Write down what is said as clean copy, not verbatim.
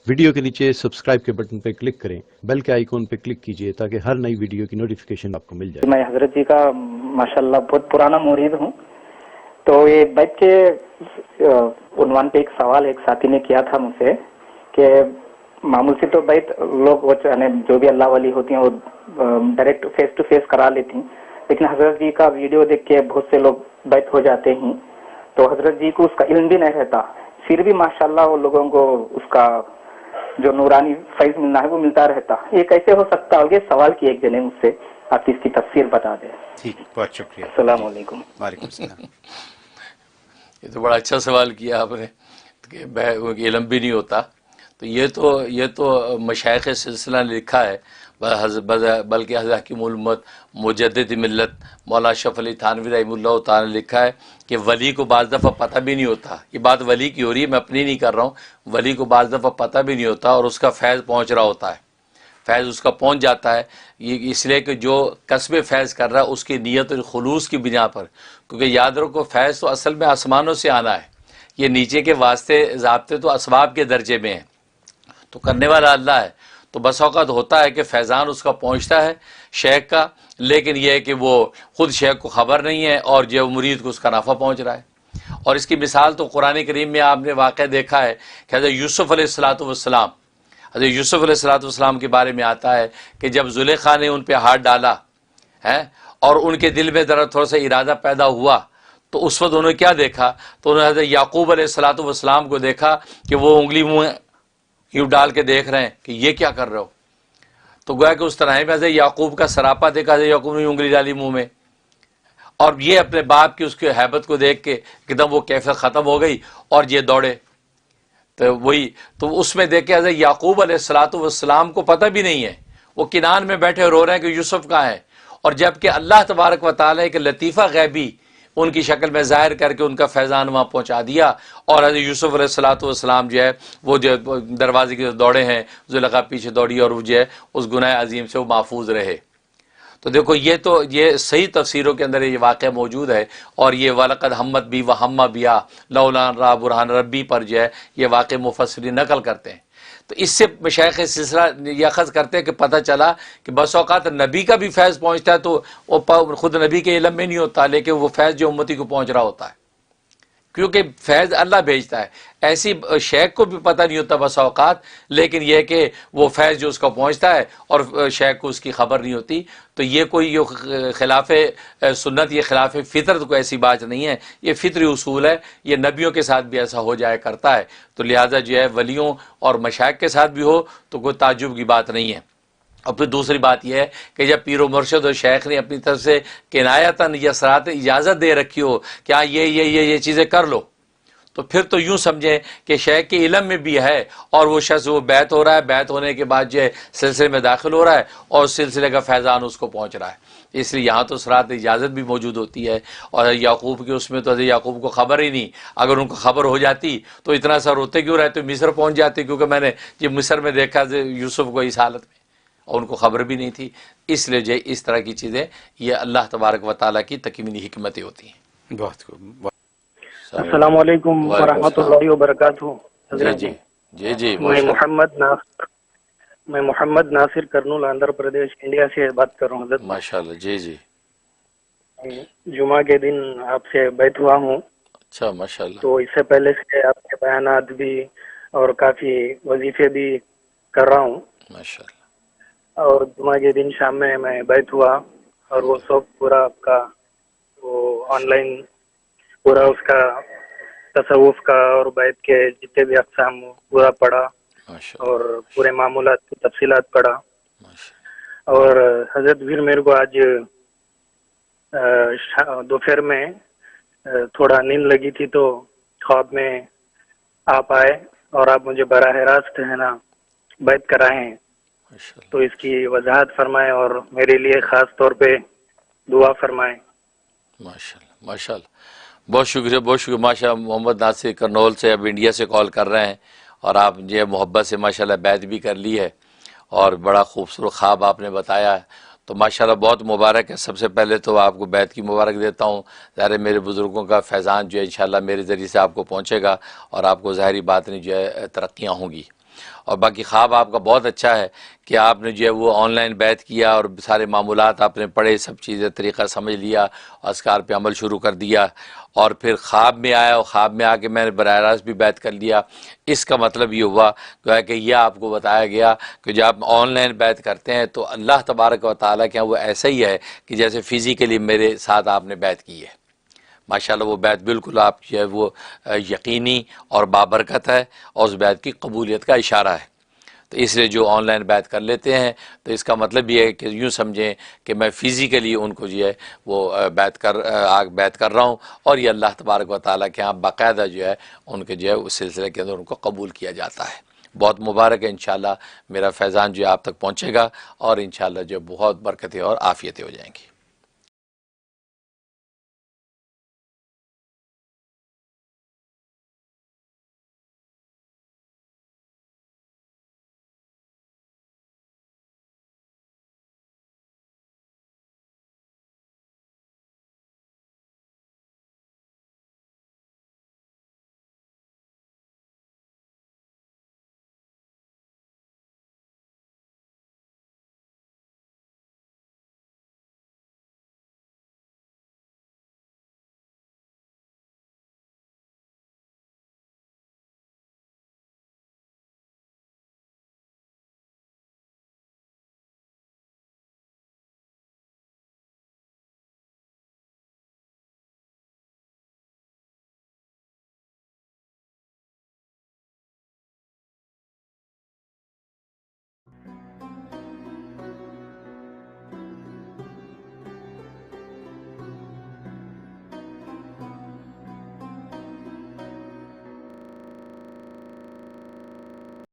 Video کے نیچے subscribe کے بٹن پہ کلک کریں، بیل کے آئیکن پہ کلک کیجئے تاکہ ہر نئی ویڈیو کی نوٹیفیکیشن آپ کو مل جائے۔ میں حضرت جی کا ماشاءاللہ بہت پرانا مرید ہوں، تو یہ بیت کے عنوان پہ ایک سوال ایک ساتھی نے کیا تھا مجھ سے کہ معمول سے تو بیت لوگ جو بھی اللہ والی ہوتی ہیں وہ ڈائریکٹ فیس ٹو فیس کرا لیتی ہیں، لیکن حضرت جی کا ویڈیو دیکھ کے بہت سے لوگ بیت ہو جاتے ہیں، تو حضرت جی کو اس کا علم بھی نہیں رہتا، پھر بھی ماشاءاللہ وہ لوگوں کو اس کا جو نورانی فیض ملنا ہے وہ ملتا رہتا، یہ کیسے ہو سکتا ہے؟ یہ سوال کی ایک جنے مجھ سے، آپ اس کی تفسیر بتا دیں۔ ٹھیک، بہت شکریہ۔ السلام علیکم۔ وعلیکم السلام۔ یہ تو بڑا اچھا سوال کیا آپ نے کہ علم بھی نہیں ہوتا، تو یہ تو مشائخ سلسلہ نے لکھا ہے، بلکہ حضرت حکیم الامت مجدد ملت مولانا اشرف علی تھانوی رحمہ اللہ تعالی نے لکھا ہے کہ ولی کو بعض دفعہ پتہ بھی نہیں ہوتا، یہ بات ولی کی ہو رہی ہے، میں اپنی نہیں کر رہا ہوں، ولی کو بعض دفعہ پتہ بھی نہیں ہوتا اور اس کا فیض پہنچ رہا ہوتا ہے، فیض اس کا پہنچ جاتا ہے، یہ اس لیے کہ جو قصب فیض کر رہا ہے اس کی نیت اور خلوص کی بنا پر، کیونکہ یاد رکھو فیض تو اصل میں آسمانوں سے آنا ہے، یہ نیچے کے واسطے ضابطے تو اسباب کے درجے میں ہیں، تو کرنے والا اللہ ہے، تو بس اوقات ہوتا ہے کہ فیضان اس کا پہنچتا ہے شیخ کا، لیکن یہ ہے کہ وہ خود شیخ کو خبر نہیں ہے اور جو مرید کو اس کا نفع پہنچ رہا ہے۔ اور اس کی مثال تو قرآن کریم میں آپ نے واقعہ دیکھا ہے کہ حضرت یوسف علیہ السلام، حضرت یوسف علیہ السلام کے بارے میں آتا ہے کہ جب زلیخا نے ان پہ ہاتھ ڈالا ہے اور ان کے دل میں ذرا تھوڑا سا ارادہ پیدا ہوا، تو اس وقت انہوں نے کیا دیکھا؟ تو انہوں نے حضرت یعقوب علیہ السلام کو دیکھا کہ وہ انگلی منہ یوں ڈال کے دیکھ رہے ہیں کہ یہ کیا کر رہے ہو، تو گویا کہ اس طرح میں حضرت یعقوب کا سراپا دیکھا، حضرت یعقوب نے انگلی ڈالی منہ میں، اور یہ اپنے باپ کی اس کی ہیبت کو دیکھ کے ایک دم وہ کیفیت ختم ہو گئی اور یہ دوڑے، تو اس میں دیکھ کے حضرت یعقوب علیہ السلام کو پتہ بھی نہیں ہے، وہ کنان میں بیٹھے رو رہے ہیں کہ یوسف کہاں ہے، اور جب کہ اللہ تبارک و تعالیٰ ایک لطیفہ غیبی ان کی شکل میں ظاہر کر کے ان کا فیضان وہاں پہنچا دیا، اور حضرت یوسف علیہ السلام جو ہے وہ جو دروازے کے دوڑے ہیں، زلیخا پیچھے دوڑی اور وہ جو ہے اس گناہ عظیم سے وہ محفوظ رہے۔ تو دیکھو یہ صحیح تفسیروں کے اندر یہ واقعہ موجود ہے، اور یہ وَلَقَدْ ہَمَّتْ بِهِ وَهَمَّ بِهَا لَوْلَا أَن رَأَىٰ بُرْهَانَ رَبِّهِ پر جو ہے یہ واقع مفسرین نقل کرتے ہیں، تو اس سے مشائخ سلسلہ یہ اخذ کرتے ہیں کہ پتہ چلا کہ بس اوقات نبی کا بھی فیض پہنچتا ہے تو وہ خود نبی کے علم میں نہیں ہوتا، لیکن وہ فیض جو امتی کو پہنچ رہا ہوتا ہے، کیونکہ فیض اللہ بھیجتا ہے، ایسی شیخ کو بھی پتہ نہیں ہوتا بس اوقات، لیکن یہ کہ وہ فیض جو اس کو پہنچتا ہے اور شیخ کو اس کی خبر نہیں ہوتی، تو یہ کوئی خلاف سنت، یہ خلاف فطرت کو ایسی بات نہیں ہے، یہ فطری اصول ہے، یہ نبیوں کے ساتھ بھی ایسا ہو جایا کرتا ہے، تو لہٰذا جو ہے ولیوں اور مشائخ کے ساتھ بھی ہو تو کوئی تعجب کی بات نہیں ہے۔ اور پھر دوسری بات یہ ہے کہ جب پیر و مرشد اور شیخ نے اپنی طرف سے کنایتاً یا صراحتاً اجازت دے رکھی ہو کہ ہاں یہ چیزیں کر لو، تو پھر تو یوں سمجھیں کہ شیخ کے علم میں بھی ہے، اور وہ شخص وہ بیعت ہو رہا ہے، بیعت ہونے کے بعد جو ہے سلسلے میں داخل ہو رہا ہے اور اس سلسلے کا فیضان اس کو پہنچ رہا ہے، اس لیے یہاں تو صراحت اجازت بھی موجود ہوتی ہے، اور یعقوب کی اس میں تو حضرت یعقوب کو خبر ہی نہیں، اگر ان کو خبر ہو جاتی تو اتنا سا روتے کیوں رہتے، مصر پہنچ جاتے، کیونکہ میں نے جب مصر میں دیکھا یوسف کو اس حالت میں، اور ان کو خبر بھی نہیں تھی، اس لیے جو اس طرح کی چیزیں یہ اللہ تبارک و تعالیٰ کی تکوینی حکمتیں ہوتی ہیں۔ بہت خوب۔ السلام علیکم ورحمۃ اللہ وبرکاتہ۔ جی میں محمد ناصر کرنول آندھرا پردیش انڈیا سے بات کر رہا ہوں حضرت۔ ماشاء اللہ۔ جی جمعہ کے دن آپ سے بیت ہوا ہوں، اچھا ماشاء اللہ۔ تو اس سے پہلے سے آپ کے بیانات بھی اور کافی وظیفے بھی کر رہا ہوں، ماشاء اللہ۔ اور جمعہ کے دن شام میں بیت ہوا، اور وہ سب پورا آپ کا وہ آن لائن پورا اس کا تصوف کا اور بیت کے جتنے بھی اقسام پورا پڑھا، اور پورے معمولات کی تفصیلات پڑھا، اور حضرت پھر میرے کو آج دوپہر میں تھوڑا نیند لگی تھی، تو خواب میں آپ آئے اور آپ مجھے براہ راست ہے نا بیت کرائے ہیں، تو اس کی وضاحت فرمائیں اور میرے لیے خاص طور پہ دعا فرمائیں۔ ماشاء اللہ ماشاء اللہ، بہت شکریہ بہت شکریہ۔ ماشاء اللہ محمد ناصر کرنول سے اب انڈیا سے کال کر رہے ہیں، اور آپ جو محبت سے ماشاء اللہ بیعت بھی کر لی ہے، اور بڑا خوبصورت خواب آپ نے بتایا ہے، تو ماشاءاللہ بہت مبارک ہے۔ سب سے پہلے تو آپ کو بیعت کی مبارک دیتا ہوں، ظاہر میرے بزرگوں کا فیضان جو ہے انشاءاللہ میرے ذریعے سے آپ کو پہنچے گا، اور آپ کو ظاہری بات نہیں جو ہے ترقیاں ہوں گی۔ اور باقی خواب آپ کا بہت اچھا ہے کہ آپ نے جو ہے وہ آن لائن بیعت کیا اور سارے معمولات آپ نے پڑھے، سب چیزیں طریقہ سمجھ لیا، اذکار پہ عمل شروع کر دیا، اور پھر خواب میں آیا اور خواب میں آ کے میں نے براہ راست بھی بیعت کر لیا۔ اس کا مطلب یہ ہوا کہ یہ آپ کو بتایا گیا کہ جب آپ آن لائن بیعت کرتے ہیں تو اللہ تبارک و تعالیٰ کے یہاں وہ ایسا ہی ہے کہ جیسے فزیکلی میرے ساتھ آپ نے بیعت کی ہے۔ ماشاءاللہ وہ بیعت بالکل آپ جو ہے وہ یقینی اور بابرکت ہے، اور اس بیعت کی قبولیت کا اشارہ ہے۔ تو اس لیے جو آن لائن بیعت کر لیتے ہیں تو اس کا مطلب یہ ہے کہ یوں سمجھیں کہ میں فزیکلی ان کو جو ہے وہ بیعت کر رہا ہوں، اور یہ اللہ تبارک و تعالیٰ کے ہاں باقاعدہ جو ہے ان کے جو ہے اس سلسلے کے اندر ان کو قبول کیا جاتا ہے۔ بہت مبارک ہے، انشاءاللہ میرا فیضان جو ہے آپ تک پہنچے گا، اور انشاءاللہ جو بہت برکتیں اور عافیتیں ہو جائیں گی۔